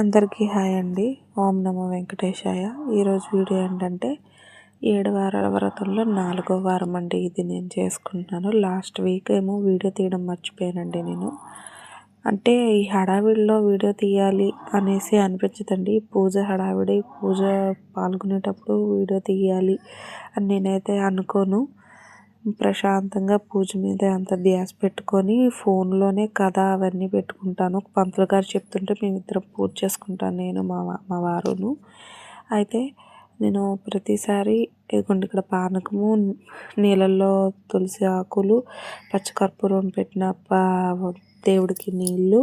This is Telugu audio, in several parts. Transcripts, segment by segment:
అందరికీ హాయ్ అండి. ఓం నమో వెంకటేశాయ. ఈరోజు వీడియో ఏంటంటే 7 వారాల వ్రతంలో 4వ వారం అండి. ఇది నేను చేసుకుంటున్నాను. లాస్ట్ వీక్ ఏమో వీడియో తీయడం మర్చిపోయానండి నేను. అంటే ఈ హడావిడిలో వీడియో తీయాలి అనేసి అనిపించదండి. పూజ హడావిడి, పూజ పాల్గొనేటప్పుడు వీడియో తీయాలి అని నేనైతే అనుకోను. ప్రశాంతంగా పూజ మీద అంత ధ్యాస పెట్టుకొని ఫోన్లోనే కథ అవన్నీ పెట్టుకుంటాను. పంతులు గారు చెప్తుంటే మేమిద్దరం పూజ చేసుకుంటాను, నేను మా వారును. అయితే నేను ప్రతిసారి ఇదిగోండి ఇక్కడ పానకము, నీళ్ళల్లో తులసి ఆకులు, పచ్చకర్పూరం పెట్టిన దేవుడికి నీళ్ళు,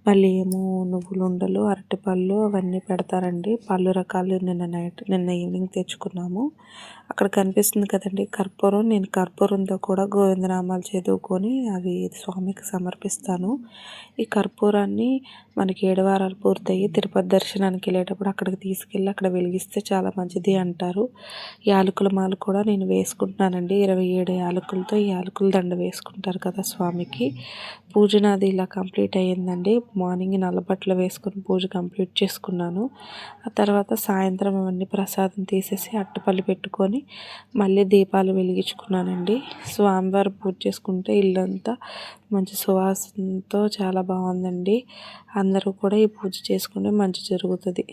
మళ్ళీ ఏమో నువ్వులు ఉండలు, అరటిపళ్ళు అవన్నీ పెడతారండి. పళ్ళు రకాలు నిన్న ఈవినింగ్ తెచ్చుకున్నాము. అక్కడ కనిపిస్తుంది కదండి కర్పూరం. నేను కర్పూరంతో కూడా గోవిందనామాలు చదువుకొని అవి స్వామికి సమర్పిస్తాను. ఈ కర్పూరాన్ని మనకి 7 వారాలు పూర్తయ్యి తిరుపతి దర్శనానికి వెళ్ళేటప్పుడు అక్కడికి తీసుకెళ్ళి అక్కడ వెలిగిస్తే చాలా మంచిది అంటారు. యాలకుల మాల కూడా నేను వేసుకుంటున్నానండి. 27 యాలకులతో ఈ యాలకుల దండ వేసుకుంటారు కదా స్వామికి. పూజ నాది ఇలా కంప్లీట్ అయ్యిందండి. మార్నింగ్ నల్లబట్టలు వేసుకొని పూజ కంప్లీట్ చేసుకున్నాను. ఆ తర్వాత సాయంత్రం అవన్నీ ప్రసాదం తీసేసి అట్టపల్లి పెట్టుకొని మళ్ళీ దీపాలు వెలిగించుకున్నానండి. స్వామివారు పూజ చేసుకుంటే ఇల్లంతా మంచి సువాసనతో చాలా బాగుందండి. అందరూ కూడా ఈ పూజ చేసుకుంటే మంచి జరుగుతుంది.